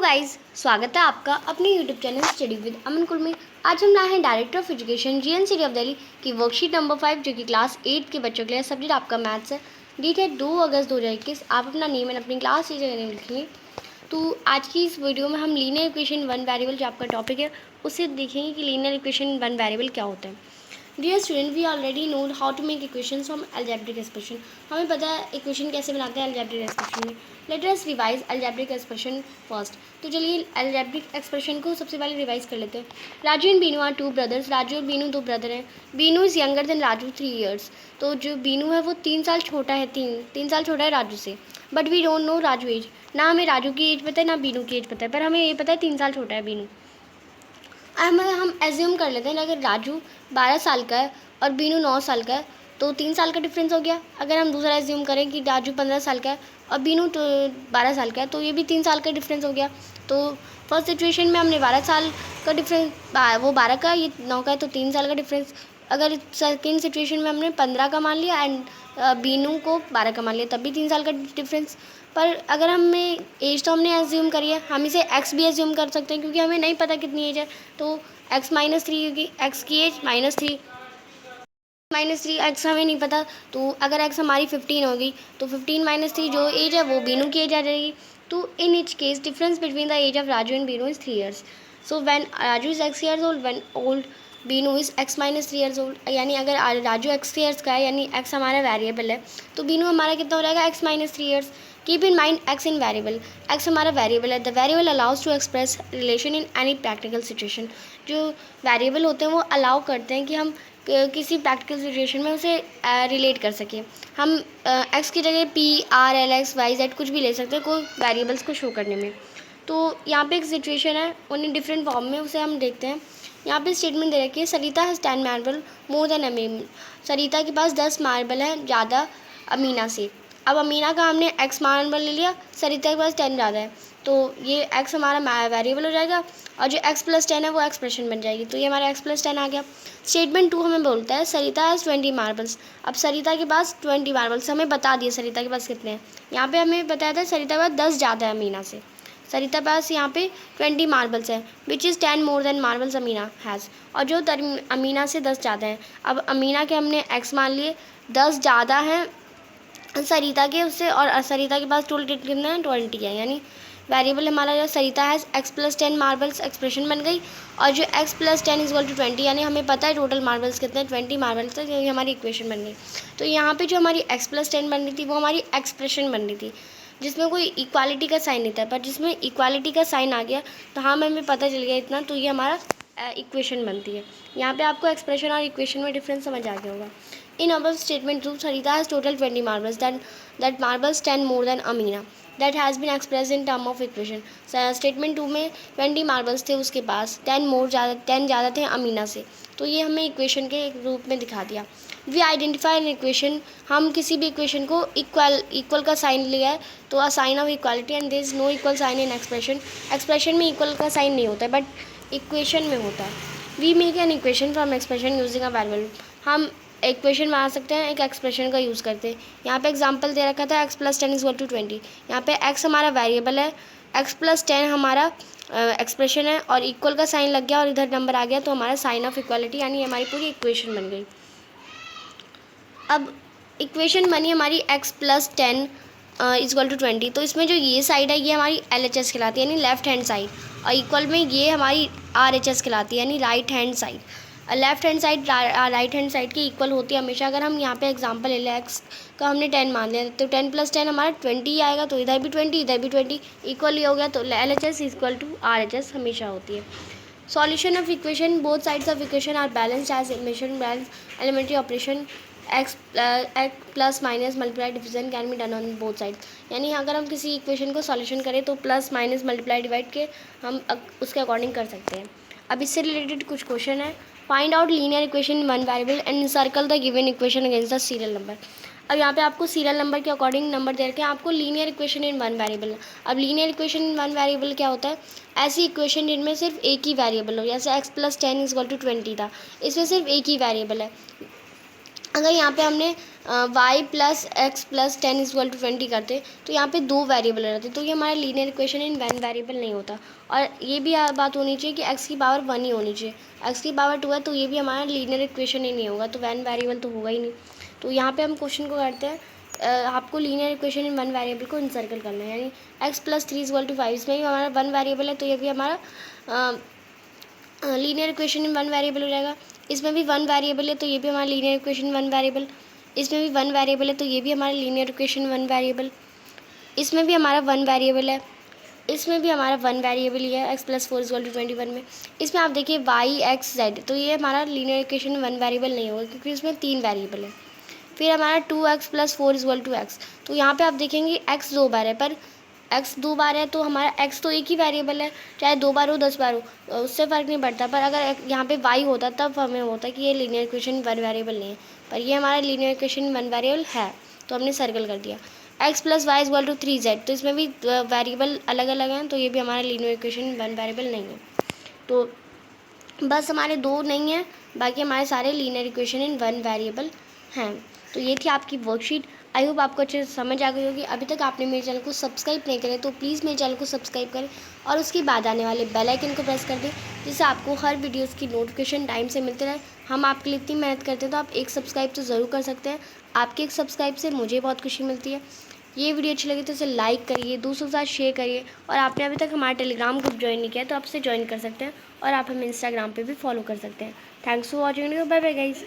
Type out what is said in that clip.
Guys, स्वागत है आपका अपने YouTube channel study with Aman Kul में। आज हम लाए हैं director of education GN of Delhi की वर्कशीट नंबर 5 जो कि क्लास 8 के बच्चों के लिए सब्जेक्ट आपका मैथ्स है। डेट है 2 अगस्त 2021। आप अपना नेम एंड अपनी क्लास टीचर नेम लिखेंगे। तो आज की इस वीडियो में हम लीनियर इक्वेशन वन वेरिएबल जो आपका टॉपिक है उससे देखेंगे कि लीनियर इक्वेशन वन वेरिएबल क्या होता है। Dear student, we already know how to make equation from algebraic expression. हमें पता है इक्वेशन कैसे बनाते हैं अलजेब्रिक एक्सप्रेशन में। Let us revise algebraic expression first. तो चलिए अलजेब्रिक एक्सप्रेशन को सबसे पहले रिवाइज कर लेते हैं। Raju and Binu are two brothers. Raju और बीनू दो ब्रदर हैं। Binu is younger than Raju 3 years. तो जो बीनू है वो 3 साल छोटा है, तीन साल छोटा है राजू से। But we don't know Raju age. ना हमें राजू की एज पता है ना बीनू की एज पता है, पर हमें ये पता है 3 साल छोटा है बीनू। हम एज्यूम कर लेते हैं अगर राजू 12 साल का है और बीनू 9 साल का है तो 3 साल का डिफरेंस हो गया। अगर हम दूसरा एज्यूम करें कि राजू 15 साल का है और बीनू 12 साल का है तो ये भी 3 साल का डिफरेंस हो गया। तो फर्स्ट सिचुएशन में हमने 12 साल का डिफरेंस, वो 12 का, ये 9 का है तो 3 साल का डिफरेंस। अगर सेकेंड सिचुएशन में हमने 15 का मान लिया एंड बीनू को 12 का मान लिया तब भी 3 साल का डिफरेंस। पर अगर हमें एज तो हमने एज्यूम करी है, हम इसे एक्स भी एज्यूम कर सकते हैं क्योंकि हमें नहीं पता कितनी एज है। तो x-3 होगी, एक्स की एज -3 एक्स हमें नहीं पता। तो अगर एक्स हमारी 15 होगी तो 15 - 3 जो एज है वो बीनू की एज आ जाएगी। तो in each case difference between the age of Raju and Binu is 3 years. So when Raju is x years old, when old Binu is x-3 years old. यानी अगर राजू x ईयर्स का है यानी x हमारा वेरिएबल है तो बीनू हमारा कितना हो जाएगा x-3 years. Keep in mind x in variable, x हमारा वेरिएबल है। The variable allows to express relation in any practical situation. जो वेरिएबल होते हैं वो अलाउ करते हैं कि हम किसी प्रैक्टिकल सिचुएशन में उसे रिलेट कर सकें। हम x की जगह p, r, l, x, y, z कुछ भी ले सकते हैं कोई वेरिएबल्स को शो करने में। तो यहाँ पे एक सिचुएशन है उन्हें डिफरेंट फॉर्म में, उसे हम देखते हैं। यहाँ पे स्टेटमेंट दे रखी है Sarita has 10 marble more than Amina. Sarita के पास 10 मार्बल है ज़्यादा अमीना से। अब अमीना का हमने x मार्बल ले लिया, सरिता के पास 10 ज़्यादा है तो ये x हमारा वेरिएबल हो जाएगा और जो x + 10 है वो एक्सप्रेशन बन जाएगी। तो ये हमारा x + 10 आ गया। स्टेटमेंट 2 हमें बोलता है सरिता हैज़ 20 मार्बल्स। अब सरिता के पास 20 मार्बल्स, हमें बता दिए सरिता के पास कितने हैं। यहाँ पे हमें बताया था सरिता के पास 10 ज़्यादा है अमीना से। सरिता पास यहाँ पे 20 मार्बल्स है which is 10 more than marbles Amina has. और जो अमीना से 10 ज़्यादा है। अब अमीना के हमने x मान लिए, 10 ज़्यादा हैं सरिता के उससे, और सरिता के पास टोटल कितने हैं 20 है। यानी वेरिएबल हमारा जो सरिता है x + 10 मार्बल्स एक्सप्रेशन बन गई। और जो x + 10 = 20 यानी हमें पता है टोटल मार्बल्स कितने हैं 20 मार्बल्स है, ये हमारी इक्वेशन बन गई। तो यहाँ पे जो हमारी x + 10 बन रही थी वो हमारी एक्सप्रेशन बन रही थी जिसमें कोई इक्वालिटी का साइन नहीं था, पर जिसमें इक्वालिटी का साइन आ गया तो हाँ हमें पता चल गया इतना, तो ये हमारा इक्वेशन बनती है। यहाँ पे आपको एक्सप्रेशन और इक्वेशन में डिफरेंस समझ आ गया होगा। In above statement 2, Sarita has total 20 marbles. That marbles 10 more than Amina. That has been expressed in term of equation. Statement 2 में 20 मार्बल्स थे उसके पास, 10 ज़्यादा थे अमीना से। तो ये हमें इक्वेशन के रूप में दिखा दिया। वी आइडेंटिफाई एन इक्वेशन, हम किसी भी इक्वेशन को इक्वल का साइन लिया है तो a sign of equality and there is no equal sign in expression. Expression में इक्वल का साइन नहीं होता है बट इक्वेशन में होता है। We make an equation from expression using a variable. हम इक्वेशन बना सकते हैं एक एक्सप्रेशन का यूज़ करते हैं। यहाँ पे एग्जांपल दे रखा था x + 10 = 20। यहाँ पे x हमारा वेरिएबल है, x + 10 हमारा एक्सप्रेशन है और इक्वल का साइन लग गया और इधर नंबर आ गया तो हमारा साइन ऑफ इक्वालिटी यानी हमारी पूरी इक्वेशन बन गई। अब इक्वेशन बनी हमारी x + 10 = 20। तो इसमें जो ये साइड है ये हमारी LHS कहलाती है यानी लेफ्ट हैंड साइड, और इक्वल में ये हमारी RHS कहलाती है यानी right hand side. Left hand side right hand side की इक्वल होती है हमेशा। अगर हम यहाँ पे एग्जांपल ले लें x का हमने 10 मान लिया तो 10 + 10 हमारा 20 ही आएगा, तो इधर भी 20 इधर भी 20 इक्वल ही हो गया। तो LHS = RHS हमेशा होती है। Solution of equation, both sides of equation are balanced as equation balance elementary operation x plus minus multiply division can be done on both side. यानी अगर हम किसी इक्वेशन को सॉल्यूशन करें तो प्लस माइनस मल्टीप्लाई डिवाइड के हम उसके अकॉर्डिंग कर सकते हैं। अब इससे रिलेटेड कुछ क्वेश्चन है। Find out linear equation in one variable and circle the given equation against the serial number. अब यहाँ पे आपको सीरियल नंबर के अकॉर्डिंग नंबर दे रखे हैं, आपको linear equation in one variable. अब linear equation in one variable क्या होता है? ऐसी इक्वेशन जिनमें सिर्फ एक ही वेरिएबल हो, जैसे x + 10 = 20 था, इसमें सिर्फ एक ही वेरिएबल है। अगर यहाँ पे हमने y प्लस एक्स प्लस 10 = 20 करते तो यहाँ पे 2 वेरिएबल रहते, तो ये हमारा लीनियर इक्वेशन इन 1 वेरिएबल नहीं होता। और ये भी बात होनी चाहिए कि x की पावर 1 ही होनी चाहिए। x की पावर 2 है तो ये भी हमारा लीनियर इक्वेशन ही नहीं होगा, तो 1 वेरिएबल तो होगा ही नहीं। तो यहाँ पे हम क्वेश्चन को करते हैं, आपको लीनियर इक्वेशन इन 1 वेरिएबल को इनसर्कल करना है, यानी x + 3 = 5, इसमें भी हमारा 1 वेरिएबल है तो ये भी हमारा लीनियर इक्वेशन इन 1 वेरिएबल हो जाएगा। इसमें भी 1 वेरिएबल है तो ये भी हमारा लीनियर इक्वेशन 1 वेरिएबल। इसमें भी 1 वेरिएबल है तो ये भी हमारा लीनियर इक्वेशन 1 वेरिएबल। इसमें भी हमारा 1 वेरिएबल है, इसमें भी हमारा 1 वेरिएबल ही है, x + 4 = 21 में। इसमें आप देखिए y x z, तो ये हमारा लीनियर इक्वेशन 1 वेरिएबल नहीं होगा क्योंकि इसमें 3 वेरिएबल है। फिर हमारा 2x + 4 = x, तो यहाँ पे आप देखेंगे x 2 बार है, पर x 2 बार है तो हमारा x तो एक ही वेरिएबल है, चाहे 2 बार हो 10 बार हो, उससे फ़र्क नहीं पड़ता। पर अगर यहाँ पे y होता तब हमें होता कि ये लीनियर इक्वेशन 1 वेरिएबल नहीं है, पर ये हमारा लीनियर इक्वेशन 1 वेरिएबल है, तो हमने सर्कल कर दिया। x + y = 3z, तो इसमें भी वेरिएबल अलग अलग हैं, तो ये भी हमारा लीनियर इक्वेशन 1 वेरिएबल नहीं है। तो बस हमारे 2 नहीं हैं, बाकी हमारे सारे लीनियर इक्वेशन इन 1 वेरिएबल हैं। तो ये थी आपकी वर्कशीट। आई होप आपको अच्छे से समझ आ गई होगी। अभी तक आपने मेरे चैनल को सब्सक्राइब नहीं करें तो प्लीज़ मेरे चैनल को सब्सक्राइब करें और उसके बाद आने वाले बेल आइकन को प्रेस कर दें, जिससे आपको हर वीडियोज़ की नोटिफिकेशन टाइम से मिलते रहे। हम आपके लिए इतनी मेहनत करते हैं तो आप एक सब्सक्राइब तो ज़रूर कर सकते हैं। आपके एक सब्सक्राइब से मुझे बहुत खुशी मिलती है। ये वीडियो अच्छी लगी तो इसे लाइक करिए, दूसरों के साथ शेयर करिए, और आपने अभी तक हमारा टेलीग्राम ग्रुप ज्वाइन नहीं किया तो आप इसे ज्वाइन कर सकते हैं, और आप हमें इंस्टाग्राम पे भी फॉलो कर सकते हैं। Thanks for watching, bye bye guys.